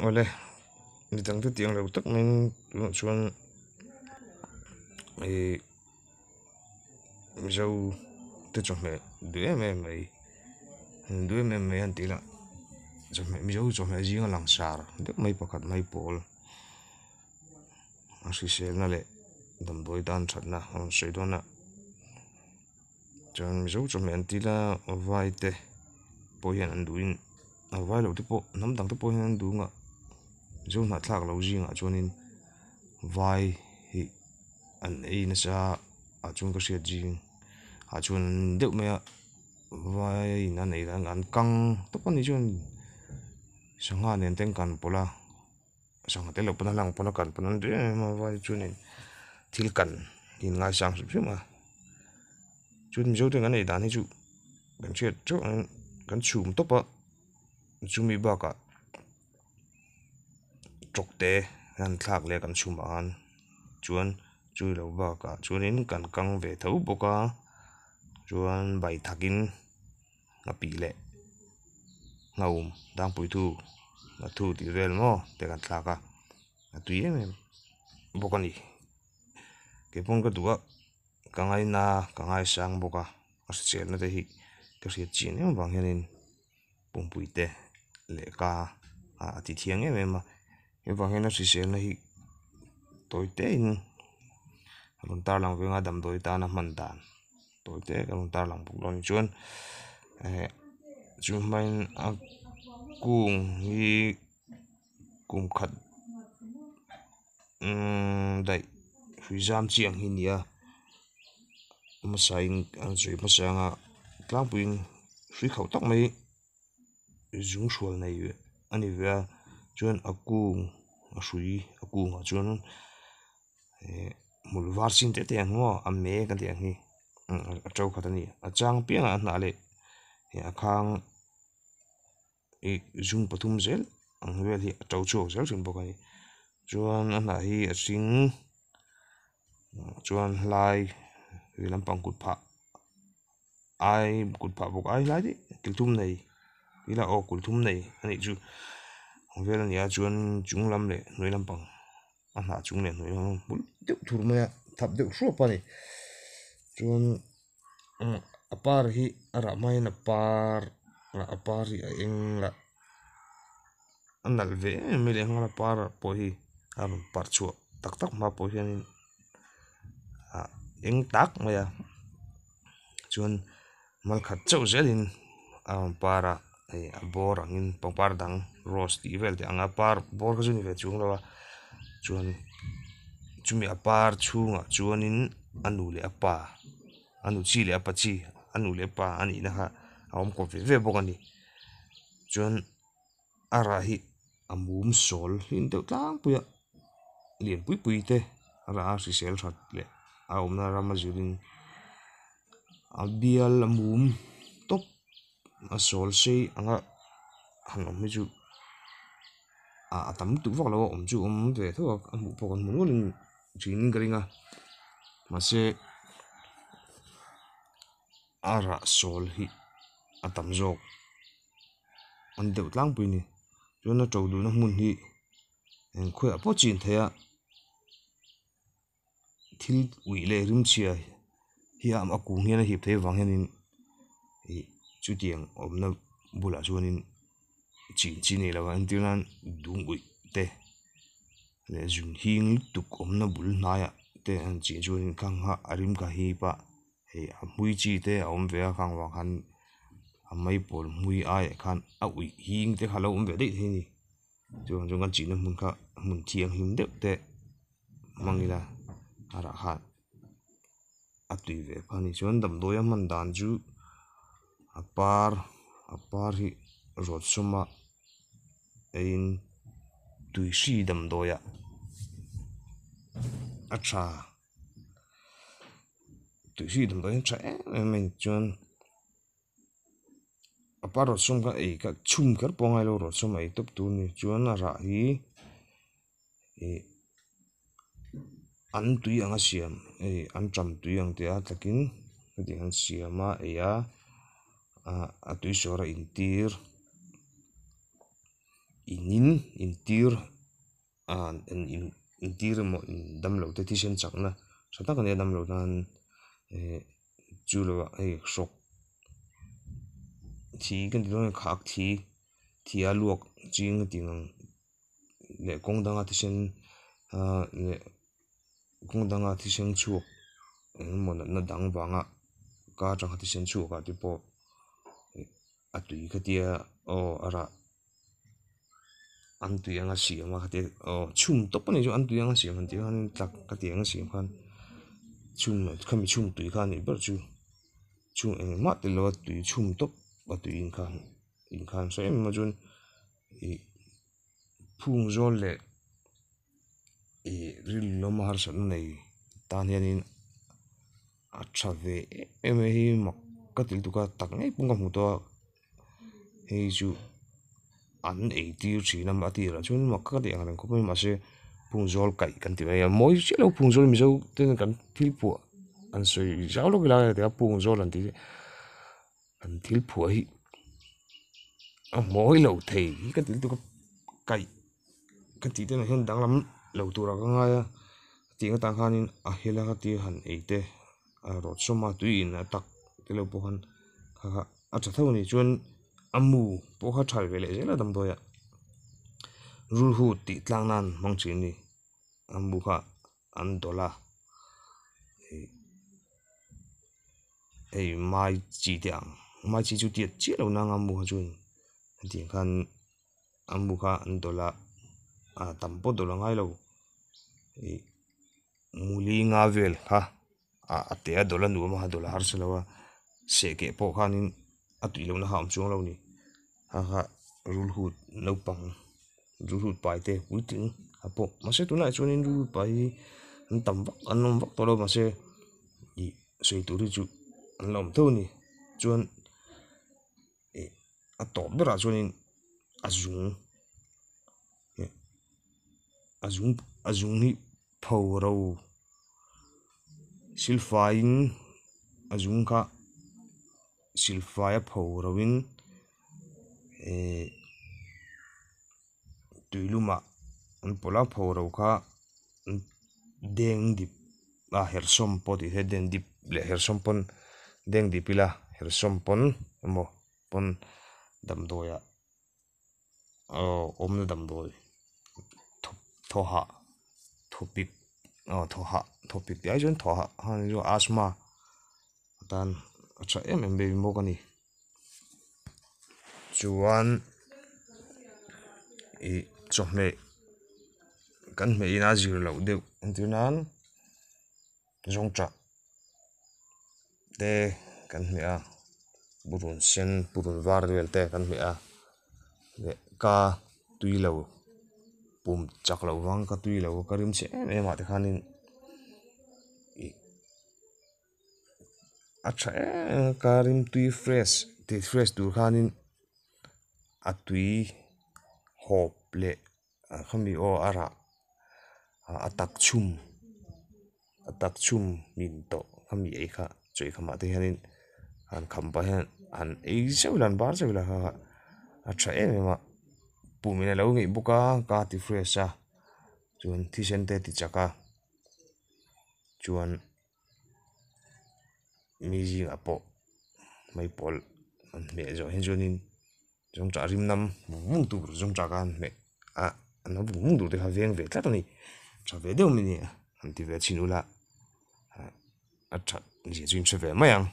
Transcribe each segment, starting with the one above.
ole ni tang tu tiang lo tak min chuan e MIZO te Cawhmeh deuh em an tila MIZO Cawhmeh zinga langsar deuh mai pakhat Maipawl Hriselna le Damdawi dan athatna saidona chuan MIZO Cawhmeh an tila vai te pawh hian an duin vai lo te pawh hnam dang te pawh hian an du nga MIZO hnah thlak lo zinga chuanin vai hi an ei na sa a chuan ka hriat jing a chuan deuh mai a vai in an ei an kang tak ani chuan sangha nen ten kan pola sangha te lo pana lang pana kan pana de ma vai chuanin thil kan in ngai sang su ma chuan MIZO te an ei dan hi chu kan hriat chu kan chhum topa chumi baka trokte an thlak le kan chhum an chuan chui lo baka chuanin kan kang ve tho boka chuan bai thakin a pi le ngaum dang pui thu a thu ti vel mo te kan thlaka a tui em boka ni ke pon ka duwa ka ngai na ka ngai sang boka a sel na te hi ka hriat chin em bang hianin pungpui te le ka a ti thiang em e bang hian a hrisel na hi toite in lun tar lang venga Damdawi tan a hman dan toite ka lun tar lang buk lo ni chuan chu hmain a kung hi kung khat dai huizam chiang hi nia masain an zui masanga tlang puin hrui khau tak mai zung hrual nei ani ve chuan a kung a hrui a kung a chuan mul var sin te te ngo a me kan te hi a tau khat ani a chang piang a hna le a khang zung pathum zel ang vel hi a tau chok zel sin bawk ani chuan a hna hi a hring chuan hlai ui lampang kut phah ai kut phah bawk ai hlai di kilthum nei ila o kulthum nei ani chu vel ani a chuan chung lam le hnoi lampang a hna chung le hnoi lam bul deuh thur mai a thap deuh hruap ani chuan a par hi a rah mai na a par hi a eng la a nalh ve mai le hngala par pawh hi a par chhuah tak tak hma pawh hianin a eng tak mai a chuan hmelhriat chauh zelin a para a bor angin pangpar dang rose tih vel te anga par bor ka chu ni ve chung lo a chuan chumi a par chhungah chuanin a nu le a pa a nu chi le a pa chi a nu le a pa ani na kha a awm kawp ve ve bawk ani chuan a ra hi a mum sawl hin deuh tlangpui a lian pui pui te a ra a hrisel that le a awmna ram a zirin a bial a mum top a sawl sei anga han awm hi chu a tam tu vak lo awm chu awm ve tho a hmuh pawh kan hmu nualin thin ka ringa mahse a ra sawl hi a tam zawk an deuh tlangpui ni chuan a to duna hmun hi khoi a pawh chin theia thil ui le rimchhia hi a kung hian a hip thei wang hianin chu tiang awmna bulah chuanin chi nei lo an tilan dung ui te le zun hing tuk awmna bul hnaiah te an chi chuanin khang ha a rim ka hi pa a hmui chi te a awm ve a khang wang khan a Maipawl hmui ai khan a ui hing te kha lo awm ve deuh hi ni chuan kan chihna hmun kha hmun thiang him deuh te mangila a ra khan a tui ve kha ni chuan Damdawi a hman dan chu a par hi rawt sawma in tui hri Damdawi a tha tui hri Damdawi a tha em chuan a par rawt sawm kha ei kha chhum kher pawh ngai lo rawt sawm ei top tur ni chuan a ra hi an tui anga siam an tam tui ang te a takin heti an siam a a tui sawr a in tir in tir in tir mo in dam lo te ti sen chak na sata kan dam lo nan chu lo ai sok thi kan ti long khak thi a luak ching ting le kong danga ti sen le kong danga ti sen chuak mo na dang wanga ka chang ti sen chuak ka ti po atui ka tia o ara an tui anga siam a te chum to pani jo an tui anga siam han ti han tak ka ti anga siam khan chum khami chum tui khan ni ber chu chum ma te lo tui chum to ba tui in khan so em ma jun phung zol le ril lo ma har san nei tan hianin a thave em hi mak ka til tu ka tak nei pung ka mu to hei chu an ei tir thina ma ti ra chun mak ka ti ang ko ma se phung zol kai kan ti ya moi che lo phung zol mi zo ten kan thil pu an soi zau lo la te phung zol an ti an thil pu hi a moi lo thei ka til tu ka kai ka ti ten hen dang lam lo tu ra ka nga ya ti nga ta khanin a hela ka ti han ei te a rot so ma tu in a tak te lo po han kha a cha thau ni chuan amu po kha thal vele zela dam do ya rul hu ti tlang nan mang chin ni amu kha an dola ei mai chi tiang mai chi chu tiat chi lo na amu ha chun ti khan amu kha an dola a tam po dola ngai lo muli nga vel ha a te a dola nu ma dola har se lo se ke po khanin atui lo na ham chung lo ni ha rul hut no pang rul hut pai te puting apo ma se tu na chuan rul pai an tam vak an nom vak to lo ma se I sei tu ri chu an lom tho ni chuan a top bera chuan azawng hi pho ro silfain azawng kha silfaya pho rawin tuiluma an pola pho ro kha deng dip a hersom poti he deng dip le hersom pon deng dipila hersom pon mo pon dam doya omna dam doi thoha thopik thopik ti ai jon thoha han jo asma tan acha em be mo ka ni chuan Cawhmeh kan hmeh in a zir lo deuh antinan zawngṭah te kan hmeh a burun sen burun var vel te kan hmeh a le ka tui lo pum chak lo wang ka tui lo ka rim che em a te khanin acha ka rim tui fresh tur khanin a tui hop le khami o ara atak chum min to khami ei kha choi khama te hianin an kham pa hian an ei zeulan bar zeula ha acha em pumina lo ngi buka ka ti fresh a chuan thi sen te ti chaka chuan mi zinga po Maipawl an hmeh zo hen chuanin zawngṭah rimnam mung tur zawngṭah kan hmeh an mung tur te kha veng ve tlat ani tha ve deuh mi ni an ti ve chin ula a that ji chuin tha ve mai ang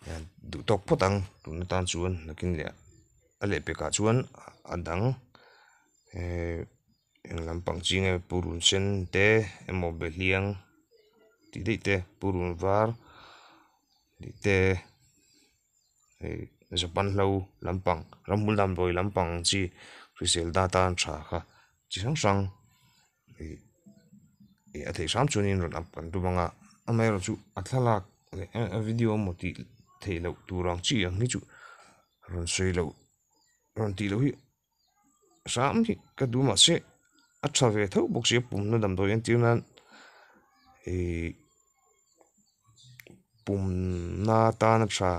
yan du tok potang tun tan chuan nakin le a le pe ka chuan adang eng lampang chinge purun sen te emo beliang ti dei te purun var ti te zapan hlo lampang ramhmul dam doi lampang chi Hriselna tan tha kha chi sang sang a thei sam chuanin ron ap kan tumanga amai ro chu a thalak a video mo ti thei lo turang chi ang hi chu ron sei lo ron ti lo hi sam hi ka duma se a tha ve tho bok se pum na dam doi an tiunan pum na ta na tha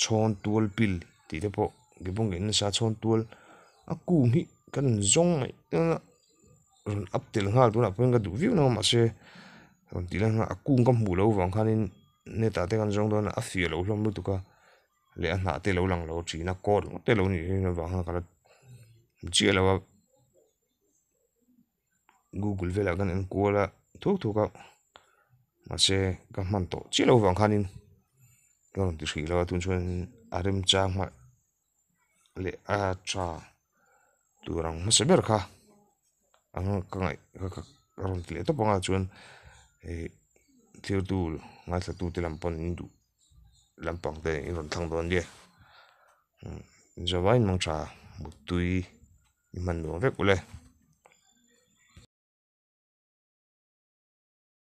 chhon tual pil ti te po cái bông cái sa chọn tuol à cung hi kan zong mai ron ap tel ngal tu na pen ka du view na ma se ron ti lan a cung kam mu lo wang khanin ne ta te kan zong don a fi lo hlom lu tu ka le a na te lo lang lo chi na ko te lo ni na wang ha kala chi lo Google vela kan en ko la thuk thuk ka ma se ka man to chi lo wang khanin ron ti hri lo tun chuan arem chang ma le a cha turang ma se ber kha ang ka ngai ka ron ti le to panga chuan e thir tu ngai thla tu te lampon in du lampang te in ron thang don dia zawain mang cha mutui man no vek ule